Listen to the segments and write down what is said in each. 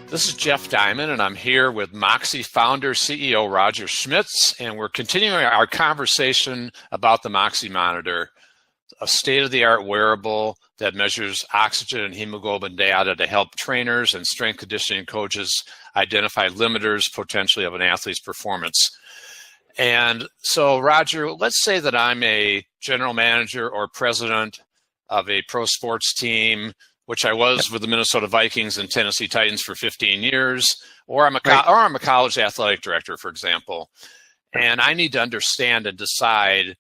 This is Jeff Diamond, and I'm here with Moxy founder, CEO Roger Schmitz, and we're continuing our conversation about the Moxy monitor, a state-of-the-art wearable that measures oxygen and hemoglobin data to help trainers and strength conditioning coaches identify limiters potentially of an athlete's performance. And so, Roger, let's say that I'm a general manager or president of a pro sports team, which I was with the Minnesota Vikings and Tennessee Titans for 15 years, or I'm a college athletic director, for example, and I need to understand and decide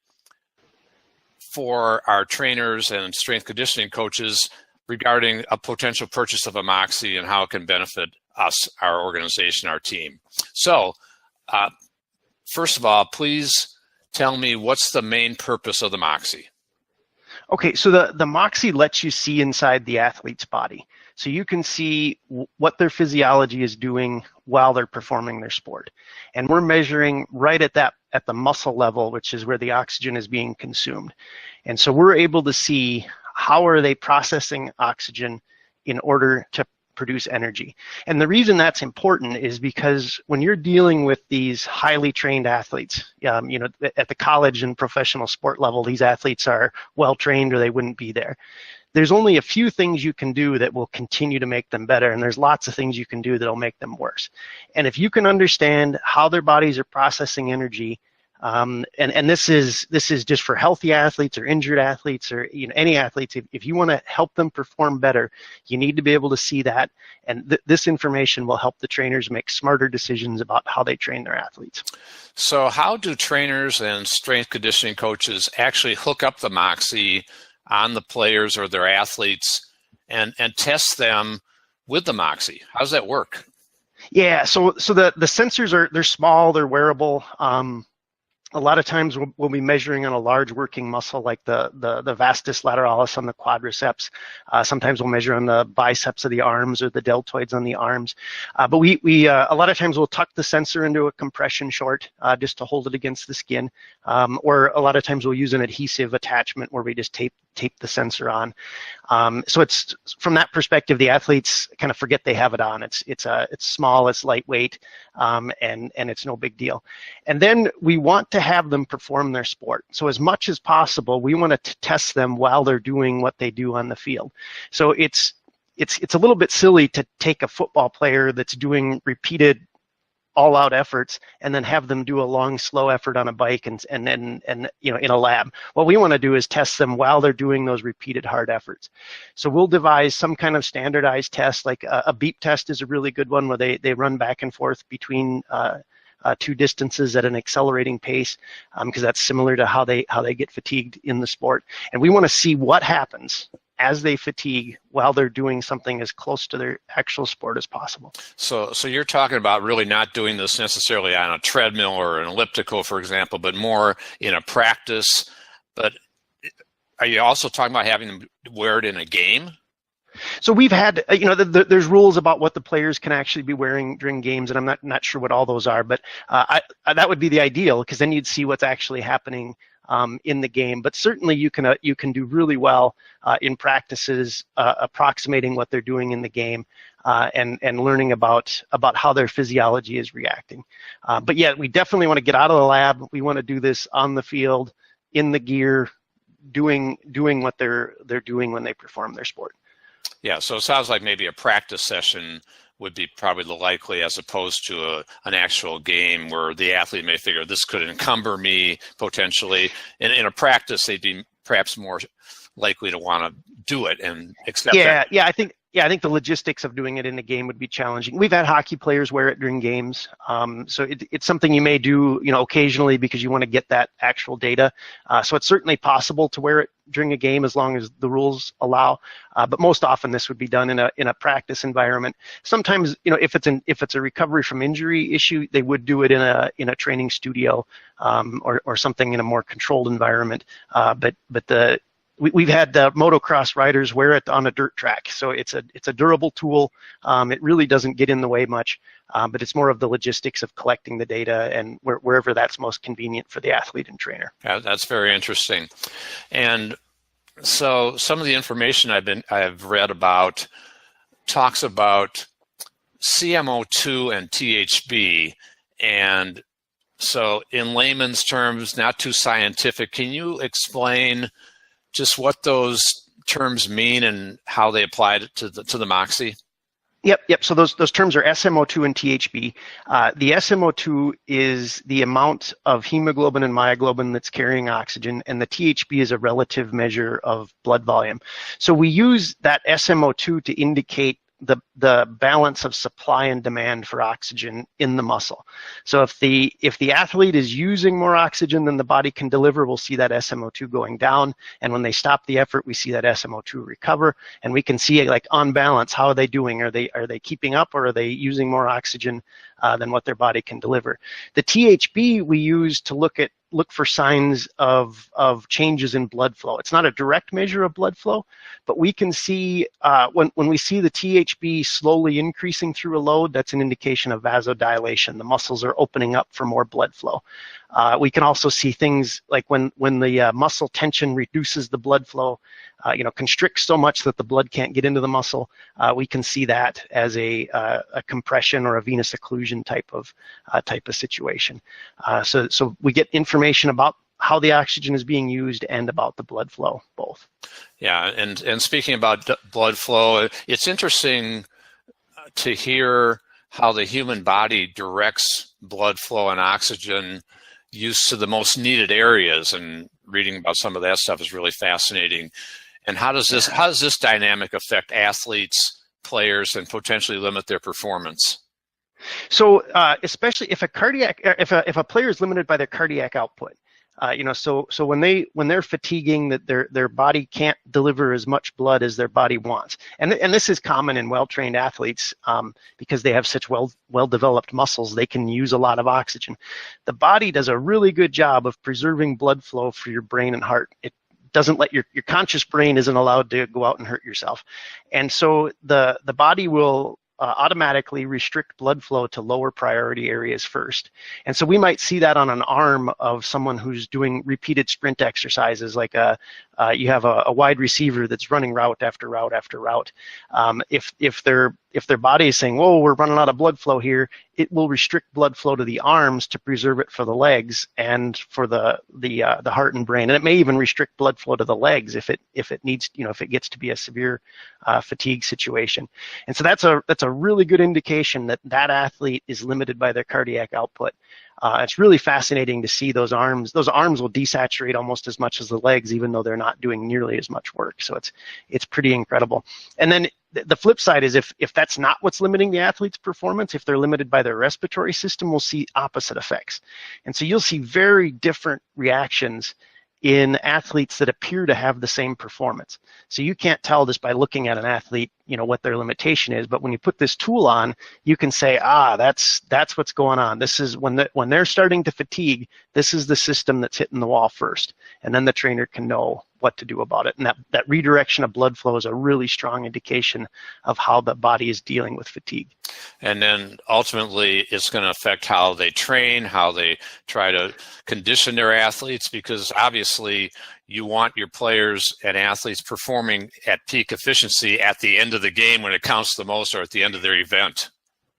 for our trainers and strength conditioning coaches regarding a potential purchase of a Moxy and how it can benefit us, our organization, our team. So, first of all, please tell me what's the main purpose of the Moxy? Okay, so the Moxy lets you see inside the athlete's body. So you can see what their physiology is doing while they're performing their sport. And we're measuring right at the muscle level, which is where the oxygen is being consumed. And so we're able to see how are they processing oxygen in order to produce energy. And the reason that's important is because when you're dealing with these highly trained athletes, at the college and professional sport level, these athletes are well trained or they wouldn't be there. There's only a few things you can do that will continue to make them better, and there's lots of things you can do that'll make them worse. And if you can understand how their bodies are processing energy, and this is just for healthy athletes or injured athletes or any athletes. If you want to help them perform better, you need to be able to see that, and this information will help the trainers make smarter decisions about how they train their athletes. So how do trainers and strength conditioning coaches actually hook up the Moxy on the players or their athletes and test them with the Moxy? How does that work? Yeah, so the sensors they're small, they're wearable. A lot of times we'll be measuring on a large working muscle like the vastus lateralis on the quadriceps. Sometimes we'll measure on the biceps of the arms or the deltoids on the arms. But we a lot of times we'll tuck the sensor into a compression short just to hold it against the skin. Or a lot of times we'll use an adhesive attachment where we just tape the sensor on. So it's from that perspective, the athletes kind of forget they have it on. It's small, it's lightweight, and it's no big deal. And then we want to have them perform their sport. So as much as possible, we want to test them while they're doing what they do on the field. So it's a little bit silly to take a football player that's doing repeated all-out efforts and then have them do a long, slow effort on a bike and in a lab. What we want to do is test them while they're doing those repeated hard efforts. So we'll devise some kind of standardized test, like a beep test is a really good one where they run back and forth between two distances at an accelerating pace, because that's similar to how they get fatigued in the sport. And we want to see what happens as they fatigue while they're doing something as close to their actual sport as possible. So you're talking about really not doing this necessarily on a treadmill or an elliptical, for example, but more in a practice. But are you also talking about having them wear it in a game? So we've had, there's rules about what the players can actually be wearing during games, and I'm not sure what all those are, but that would be the ideal, because then you'd see what's actually happening in the game. But certainly you can do really well in practices approximating what they're doing in the game and learning about how their physiology is reacting. But yeah, we definitely want to get out of the lab. We want to do this on the field, in the gear, doing what they're doing when they perform their sport. Yeah, so it sounds like maybe a practice session would be probably the likely, as opposed to an actual game where the athlete may figure this could encumber me potentially. In a practice, they'd be perhaps more likely to want to do it and accept that. Yeah, I think the logistics of doing it in a game would be challenging. We've had hockey players wear it during games, so it's something you may do, occasionally because you want to get that actual data. So it's certainly possible to wear it during a game as long as the rules allow. But most often this would be done in a practice environment. Sometimes, if it's a recovery from injury issue, they would do it in a training studio or something in a more controlled environment. We've had motocross riders wear it on a dirt track, so it's a durable tool. It really doesn't get in the way much, but it's more of the logistics of collecting the data and wherever that's most convenient for the athlete and trainer. Yeah, that's very interesting. And So some of the information I've read about talks about CMO2 and THB, and so in layman's terms, not too scientific, can you explain just what those terms mean and how they apply to the Moxy? Yep. So those terms are SMO2 and THB. The SMO2 is the amount of hemoglobin and myoglobin that's carrying oxygen, and the THB is a relative measure of blood volume. So we use that SMO2 to indicate the balance of supply and demand for oxygen in the muscle. So if the athlete is using more oxygen than the body can deliver, we'll see that SMO2 going down, and when they stop the effort, we see that SMO2 recover, and we can see, like, on balance, how are they doing? Are they keeping up, or are they using more oxygen than what their body can deliver? The THB we use to look for signs of changes in blood flow. It's not a direct measure of blood flow, but we can see when we see the THB slowly increasing through a load, that's an indication of vasodilation. The muscles are opening up for more blood flow. We can also see things like when the muscle tension reduces the blood flow, constricts so much that the blood can't get into the muscle. We can see that as a compression or a venous occlusion type of situation. So we get information about how the oxygen is being used and about the blood flow, both. Yeah, and speaking about blood flow, it's interesting to hear how the human body directs blood flow and oxygen use to the most needed areas, and reading about some of that stuff is really fascinating. And how does this dynamic affect athletes, players, and potentially limit their performance? So especially if a player is limited by their cardiac output, so when they're fatiguing, that their body can't deliver as much blood as their body wants, and this is common in well-trained athletes because they have such well-developed muscles. They can use a lot of oxygen. The body does a really good job of preserving blood flow for your brain and heart. It doesn't let your conscious brain isn't allowed to go out and hurt yourself, and so the body will automatically restrict blood flow to lower priority areas first. And so we might see that on an arm of someone who's doing repeated sprint exercises, like you have a wide receiver that's running route after route after route. If their body is saying, whoa, we're running out of blood flow here, it will restrict blood flow to the arms to preserve it for the legs and for the heart and brain. And it may even restrict blood flow to the legs if it needs, if it gets to be a severe fatigue situation. And so that's a really good indication that athlete is limited by their cardiac output. It's really fascinating to see those arms. Those arms will desaturate almost as much as the legs, even though they're not doing nearly as much work. So it's pretty incredible. And then the flip side is if that's not what's limiting the athlete's performance, if they're limited by their respiratory system, we'll see opposite effects. And so you'll see very different reactions in athletes that appear to have the same performance. So you can't tell just by looking at an athlete, what their limitation is, but when you put this tool on, you can say, that's what's going on. This is when they're starting to fatigue, this is the system that's hitting the wall first, and then the trainer can know what to do about it. And that redirection of blood flow is a really strong indication of how the body is dealing with fatigue. And then ultimately it's going to affect how they train, how they try to condition their athletes, because obviously you want your players and athletes performing at peak efficiency at the end of the game when it counts the most, or at the end of their event.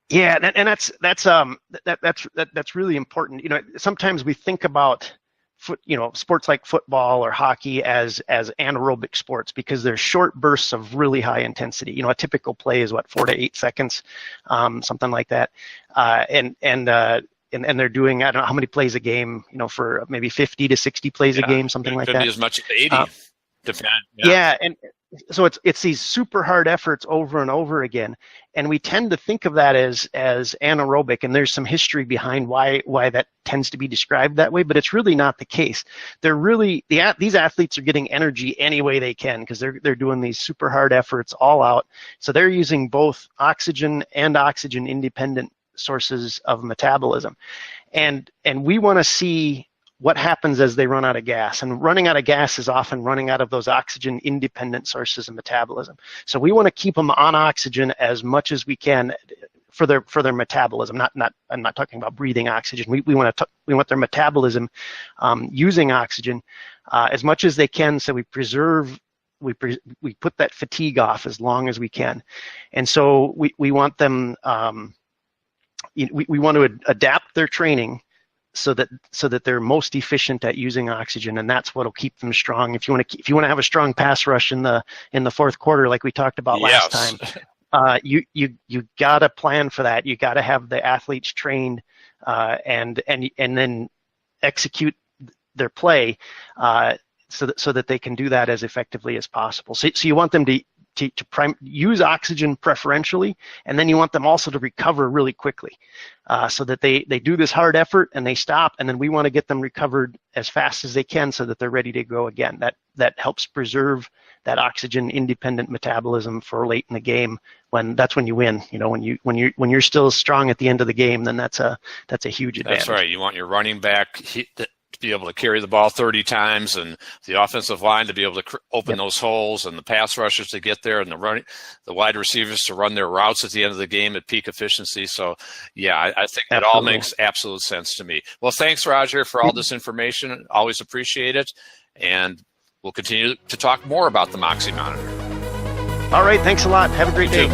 Yeah, and that's really important. Sometimes we think about sports like football or hockey as anaerobic sports because they're short bursts of really high intensity. A typical play is 4 to 8 seconds, something like that, and they're doing, I don't know how many plays a game, for maybe 50 to 60 plays a game, something like that. It could be as much as 80. Yeah, and so it's these super hard efforts over and over again, and we tend to think of that as anaerobic, and there's some history behind why that tends to be described that way, but it's really not the case. These athletes are getting energy any way they can because they're doing these super hard efforts all out, so they're using both oxygen and oxygen independent sources of metabolism, and we want to see what happens as they run out of gas. And running out of gas is often running out of those oxygen-independent sources of metabolism. So we want to keep them on oxygen as much as we can for their metabolism. I'm not talking about breathing oxygen. We want their metabolism using oxygen as much as they can, so we preserve we put that fatigue off as long as we can. And so we want them, we want to adapt their training so that they're most efficient at using oxygen, and that's what'll keep them strong. If you want to have a strong pass rush in the fourth quarter, like we talked about last time, you got to plan for that. You got to have the athletes trained and then execute their play so that they can do that as effectively as possible. So you want them to use oxygen preferentially, and then you want them also to recover really quickly, so that they do this hard effort and they stop, and then we want to get them recovered as fast as they can so that they're ready to go again. That helps preserve that oxygen independent metabolism for late in the game. That's when you win. When you're still strong at the end of the game, then that's a huge advantage. That's right. You want your running back to be able to carry the ball 30 times, and the offensive line to be able to open those holes, and the pass rushers to get there, and the wide receivers to run their routes at the end of the game at peak efficiency. So, yeah, I think that all makes absolute sense to me. Well, thanks, Roger, for all this information. Always appreciate it, and we'll continue to talk more about the Moxy monitor. All right, thanks a lot. Have a great day.